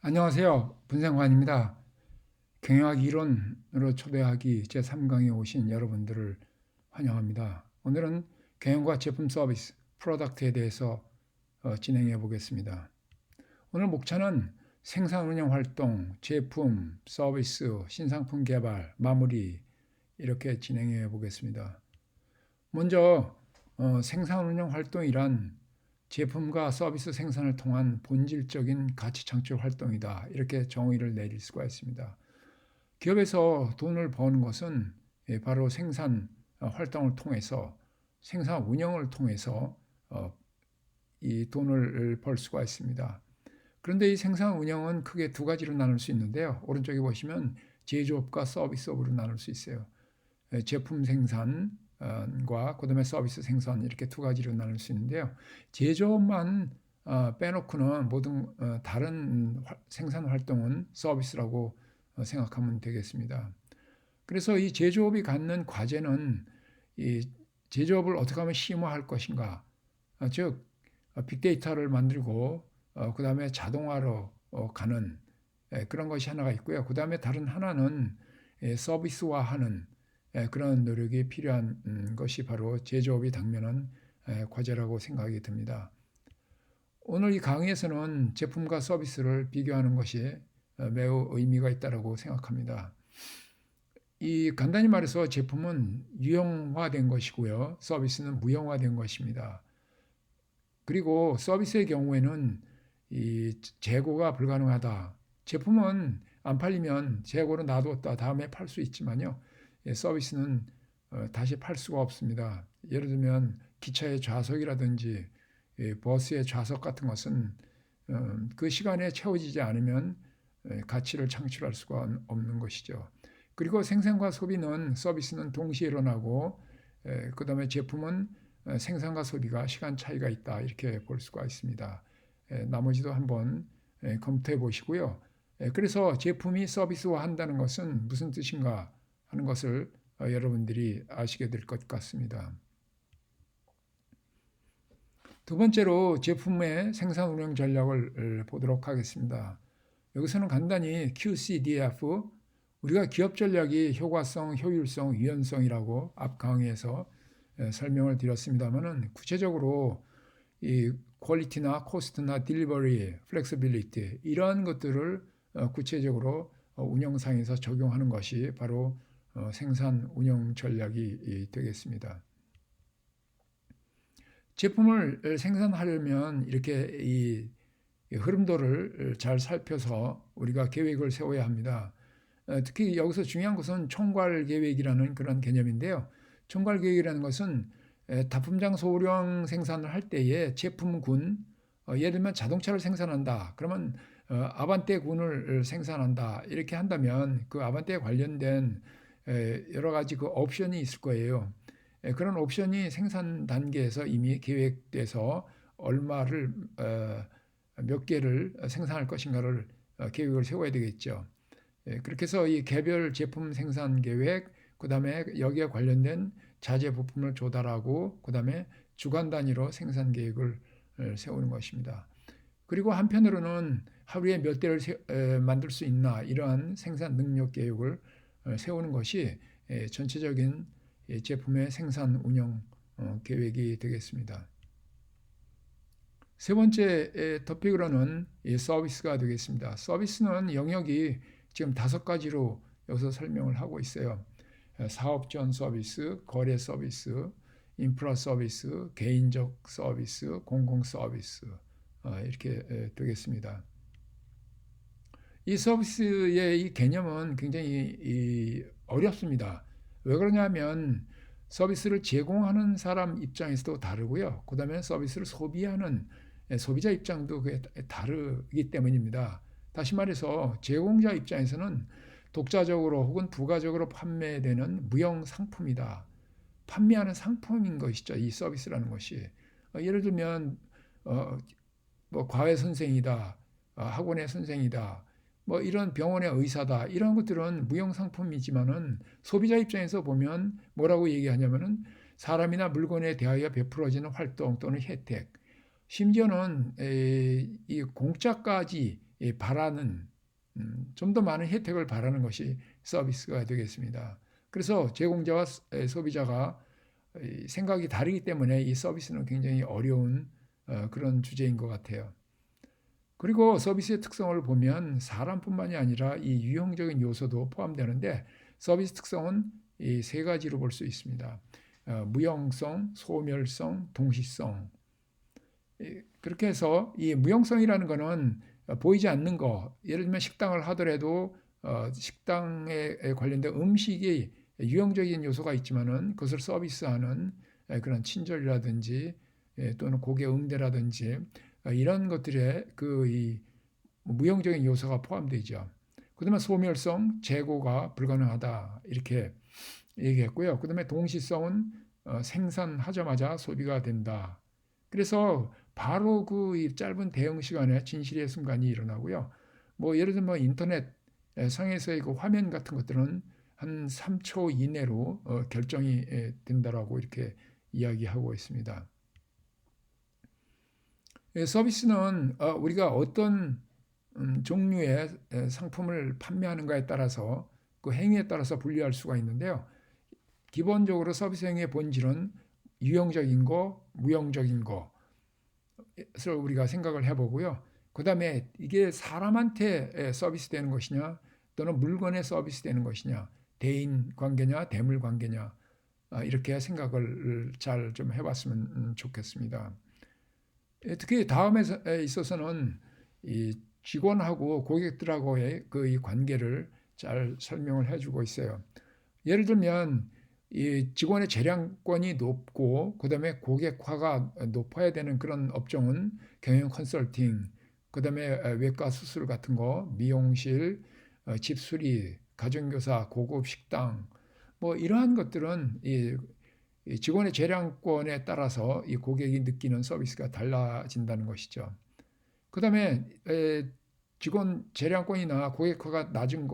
안녕하세요. 분생관입니다. 경영학 이론으로 초대하기 제3강에 오신 여러분들을 환영합니다. 오늘은 경영과 제품 서비스, 프로덕트에 대해서 진행해 보겠습니다. 오늘 목차는 생산 운영 활동, 제품, 서비스, 신상품 개발, 마무리 이렇게 진행해 보겠습니다. 먼저 생산 운영 활동이란 제품과 서비스 생산을 통한 본질적인 가치 창출 활동이다. 이렇게 정의를 내릴 수가 있습니다. 기업에서 돈을 버는 것은 바로 생산 활동을 통해서 생산 운영을 통해서 이 돈을 벌 수가 있습니다. 그런데 이 생산 운영은 크게 두 가지로 나눌 수 있는데요. 오른쪽에 보시면 제조업과 서비스업으로 나눌 수 있어요. 제품 생산과 그다음에 서비스 생산 이렇게 두 가지로 나눌 수 있는데요. 제조업만 빼놓고는 모든 다른 생산 활동은 서비스라고 생각하면 되겠습니다. 그래서 이 제조업이 갖는 과제는 이 제조업을 어떻게 하면 심화할 것인가, 즉 빅데이터를 만들고 그다음에 자동화로 가는 그런 것이 하나가 있고요. 그다음에 다른 하나는 서비스화하는 그런 노력이 필요한 것이 바로 제조업이 당면한 과제라고 생각이 듭니다. 오늘 이 강의에서는 제품과 서비스를 비교하는 것이 매우 의미가 있다고 생각합니다. 이 간단히 말해서 제품은 유형화된 것이고요. 서비스는 무형화된 것입니다. 그리고 서비스의 경우에는 이 재고가 불가능하다. 제품은 안 팔리면 재고로 놔뒀다 다음에 팔 수 있지만요. 서비스는 다시 팔 수가 없습니다. 예를 들면 기차의 좌석이라든지 버스의 좌석 같은 것은 그 시간에 채워지지 않으면 가치를 창출할 수가 없는 것이죠. 그리고 생산과 소비는 서비스는 동시에 일어나고 그다음에 제품은 생산과 소비가 시간 차이가 있다 이렇게 볼 수가 있습니다. 나머지도 한번 검토해 보시고요. 그래서 제품이 서비스화한다는 것은 무슨 뜻인가 하는 것을 여러분들이 아시게 될 것 같습니다. 두 번째로 제품의 생산 운영 전략을 보도록 하겠습니다. 여기서는 간단히 QCDF, 우리가 기업 전략이 효과성, 효율성, 유연성이라고 앞 강의에서 설명을 드렸습니다만은 구체적으로 이 퀄리티나 코스트나 딜리버리, 플렉시빌리티 이러한 것들을 구체적으로 운영상에서 적용하는 것이 바로 생산 운영 전략이 되겠습니다. 제품을 생산하려면 이렇게 이 흐름도를 잘 살펴서 우리가 계획을 세워야 합니다. 특히 여기서 중요한 것은 총괄 계획이라는 그런 개념인데요. 총괄 계획이라는 것은 다품장 소량 생산을 할 때에 제품군, 예를 들면 자동차를 생산한다. 그러면 아반떼 군을 생산한다. 이렇게 한다면 그 아반떼에 관련된 여러 가지 그 옵션이 있을 거예요. 그런 옵션이 생산 단계에서 이미 계획돼서 얼마를 몇 개를 생산할 것인가를 계획을 세워야 되겠죠. 그렇게 해서 이 개별 제품 생산 계획, 그다음에 여기에 관련된 자재 부품을 조달하고 그다음에 주간 단위로 생산 계획을 세우는 것입니다. 그리고 한편으로는 하루에 몇 대를 만들 수 있나 이러한 생산 능력 계획을 세우는 것이 전체적인 제품의 생산 운영 계획이 되겠습니다. 세 번째 토픽으로는 서비스가 되겠습니다. 서비스는 영역이 지금 5가지로 여기서 설명을 하고 있어요. 사업 지원 서비스, 거래 서비스, 인프라 서비스, 개인적 서비스, 공공 서비스 이렇게 되겠습니다. 이 서비스의 이 개념은 굉장히 어렵습니다. 왜 그러냐면 서비스를 제공하는 사람 입장에서도 다르고요. 그 다음에 서비스를 소비하는 소비자 입장도 다르기 때문입니다. 다시 말해서 제공자 입장에서는 독자적으로 혹은 부가적으로 판매되는 무형 상품이다. 판매하는 상품인 것이죠. 이 서비스라는 것이. 예를 들면 뭐 과외 선생이다. 학원의 선생이다. 뭐 이런 병원의 의사다. 이런 것들은 무형 상품이지만은 소비자 입장에서 보면 뭐라고 얘기하냐면은 사람이나 물건에 대하여 베풀어지는 활동 또는 혜택. 심지어는 이 공짜까지 바라는 좀 더 많은 혜택을 바라는 것이 서비스가 되겠습니다. 그래서 제공자와 소비자가 생각이 다르기 때문에 이 서비스는 굉장히 어려운 그런 주제인 것 같아요. 그리고 서비스의 특성을 보면 사람뿐만이 아니라 이 유형적인 요소도 포함되는데 서비스 특성은 이 세 가지로 볼 수 있습니다. 무형성, 소멸성, 동시성. 그렇게 해서 이 무형성이라는 것은 보이지 않는 거, 예를 들면 식당을 하더라도 식당에 관련된 음식이 유형적인 요소가 있지만은 그것을 서비스하는 그런 친절이라든지 또는 고객 응대라든지 이런 것들에 이 무형적인 요소가 포함되죠. 그다음에 소멸성, 재고가 불가능하다 이렇게 얘기했고요. 그다음에 동시성은 생산하자마자 소비가 된다. 그래서 바로 이 짧은 대응 시간에 진실의 순간이 일어나고요. 뭐 예를 들면 인터넷 상에서의 그 화면 같은 것들은 한 3초 이내로 결정이 된다라고 이렇게 이야기하고 있습니다. 서비스는 우리가 어떤 종류의 상품을 판매하는가에 따라서 그 행위에 따라서 분류할 수가 있는데요. 기본적으로 서비스 행위의 본질은 유형적인 거, 무형적인 것을 우리가 생각을 해보고요. 그 다음에 이게 사람한테 서비스 되는 것이냐 또는 물건에 서비스 되는 것이냐 대인 관계냐 대물 관계냐 이렇게 생각을 잘 좀 해봤으면 좋겠습니다. 특히 다음에 있어서는 이 직원하고 고객들하고의 이 관계를 잘 설명을 해주고 있어요. 예를 들면 이 직원의 재량권이 높고 그다음에 고객화가 높아야 되는 그런 업종은 경영 컨설팅, 그다음에 외과 수술 같은 거, 미용실, 집수리, 가정교사, 고급 식당 뭐 이러한 것들은 이 직원의 재량권에 따라서 이 고객이 느끼는 서비스가 달라진다는 것이죠. 그다음에 직원 재량권이나 고객화가 낮은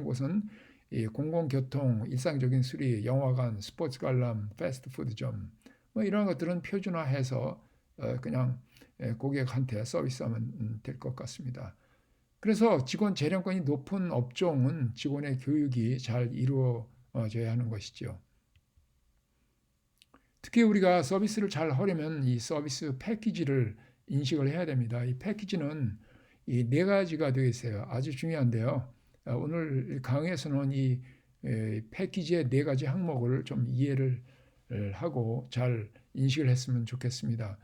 곳은 이 공공교통, 일상적인 수리, 영화관, 스포츠 관람, 패스트푸드점 뭐 이런 것들은 표준화해서 그냥 고객한테 서비스하면 될 것 같습니다. 그래서 직원 재량권이 높은 업종은 직원의 교육이 잘 이루어져야 하는 것이죠. 특히 우리가 서비스를 잘 하려면 이 서비스 패키지를 인식을 해야 됩니다. 이 패키지는 이 네 가지가 되어 있어요. 아주 중요한데요. 오늘 강의에서는 이 패키지의 네 가지 항목을 좀 이해를 하고 잘 인식을 했으면 좋겠습니다.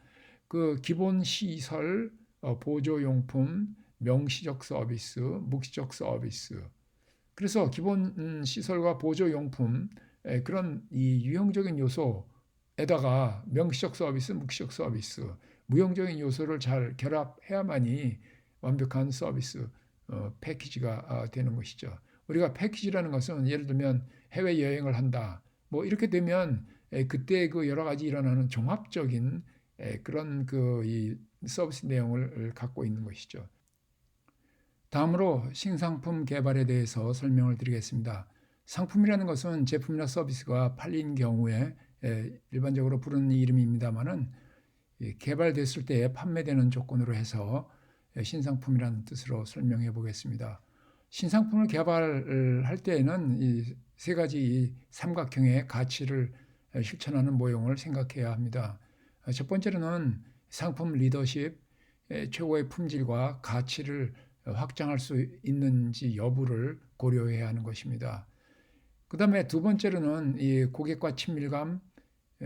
그 기본 시설, 보조용품, 명시적 서비스, 묵시적 서비스. 그래서 기본 시설과 보조용품 그런 이 유형적인 요소에다가 명시적 서비스, 묵시적 서비스, 무형적인 요소를 잘 결합해야만이 완벽한 서비스 패키지가 되는 것이죠. 우리가 패키지라는 것은 예를 들면 해외 여행을 한다. 뭐 이렇게 되면 그때 그 여러 가지 일어나는 종합적인 그런 이 서비스 내용을 갖고 있는 것이죠. 다음으로 신상품 개발에 대해서 설명을 드리겠습니다. 상품이라는 것은 제품이나 서비스가 팔린 경우에 일반적으로 부르는 이름입니다만은 개발됐을 때 판매되는 조건으로 해서 신상품이라는 뜻으로 설명해 보겠습니다. 신상품을 개발할 때에는 이 세 가지 삼각형의 가치를 실천하는 모형을 생각해야 합니다. 첫 번째로는 상품 리더십, 최고의 품질과 가치를 확장할 수 있는지 여부를 고려해야 하는 것입니다. 그 다음에 두 번째로는 이 고객과 친밀감,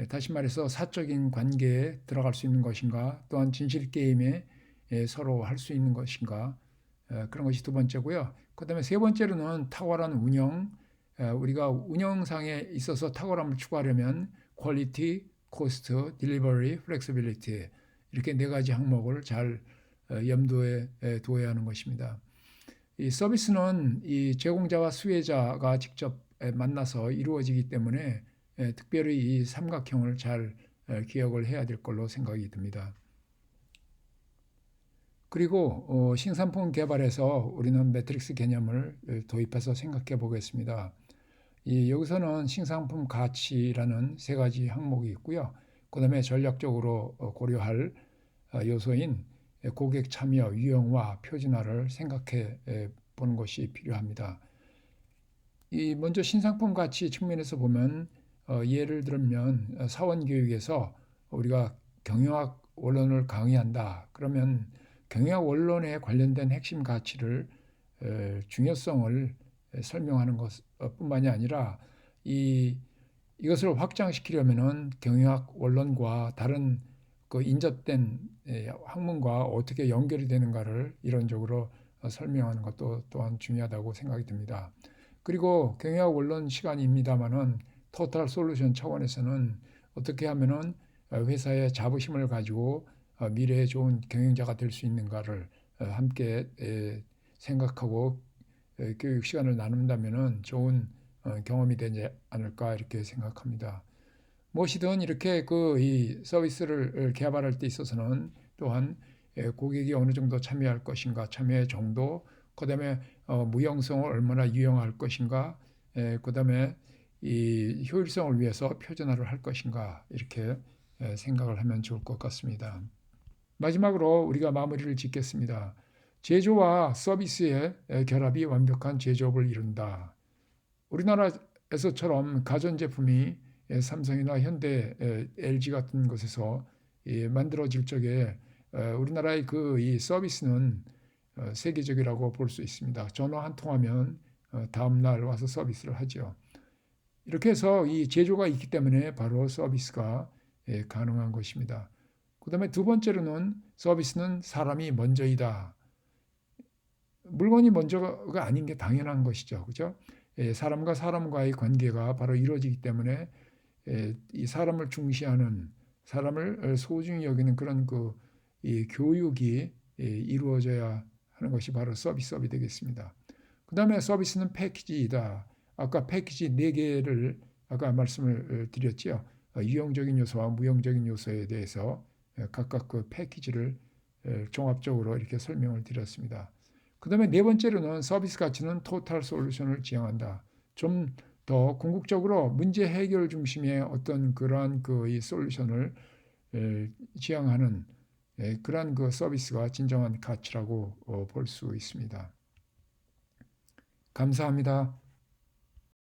다시 말해서 사적인 관계에 들어갈 수 있는 것인가, 또한 진실 게임에 서로 할 수 있는 것인가, 그런 것이 두 번째고요. 그 다음에 세 번째로는 탁월한 운영, 우리가 운영상에 있어서 탁월함을 추구하려면 퀄리티, 코스트, 딜리버리, 플렉시빌리티 이렇게 네 가지 항목을 잘 염두에 두어야 하는 것입니다. 이 서비스는 이 제공자와 수혜자가 직접 만나서 이루어지기 때문에 특별히 이 삼각형을 잘 기억을 해야 될 걸로 생각이 듭니다. 그리고 신상품 개발에서 우리는 매트릭스 개념을 도입해서 생각해 보겠습니다. 여기서는 신상품 가치라는 세 가지 항목이 있고요. 그 다음에 전략적으로 고려할 요소인 고객 참여, 유형화, 표준화를 생각해 보는 것이 필요합니다. 먼저 신상품 가치 측면에서 보면 예를 들면 사원 교육에서 우리가 경영학 원론을 강의한다. 그러면 경영학 원론에 관련된 핵심 가치를 중요성을 설명하는 것뿐만이 아니라 이것을 확장시키려면은 경영학 원론과 다른 그 인접된 학문과 어떻게 연결이 되는가를 이론적으로 설명하는 것도 또한 중요하다고 생각이 듭니다. 그리고 경영학 원론 시간입니다만은 토탈 솔루션 차원에서는 어떻게 하면은 회사의 자부심을 가지고 미래에 좋은 경영자가 될 수 있는가를 함께 생각하고 교육 시간을 나눈다면은 좋은 경험이 되지 않을까 이렇게 생각합니다. 무엇이든 이렇게 이 서비스를 개발할 때 있어서는 또한 고객이 어느 정도 참여할 것인가, 참여의 정도, 그다음에 무형성을 얼마나 유형할 것인가, 그다음에 이 효율성을 위해서 표준화를 할 것인가 이렇게 생각을 하면 좋을 것 같습니다. 마지막으로 우리가 마무리를 짓겠습니다. 제조와 서비스의 결합이 완벽한 제조업을 이룬다. 우리나라에서처럼 가전제품이 삼성이나 현대, LG 같은 곳에서 만들어질 적에 우리나라의 이 서비스는 세계적이라고 볼 수 있습니다. 전화 한 통하면 다음 날 와서 서비스를 하죠. 이렇게 해서 이 제조가 있기 때문에 바로 서비스가 가능한 것입니다. 그 다음에 두 번째로는 서비스는 사람이 먼저이다. 물건이 먼저가 아닌 게 당연한 것이죠. 그죠? 사람과 사람과의 관계가 바로 이루어지기 때문에 이 사람을 중시하는, 사람을 소중히 여기는 그런 이 교육이 이루어져야 하는 것이 바로 서비스업이 되겠습니다. 그 다음에 서비스는 패키지이다. 아까 패키지 4개를 아까 말씀을 드렸죠. 유형적인 요소와 무형적인 요소에 대해서 각각 그 패키지를 종합적으로 이렇게 설명을 드렸습니다. 그 다음에 네 번째로는 서비스 가치는 토탈 솔루션을 지향한다. 좀 더 궁극적으로 문제 해결 중심의 어떤 그러한 이 솔루션을 지향하는 그러한 서비스가 진정한 가치라고 볼 수 있습니다. 감사합니다.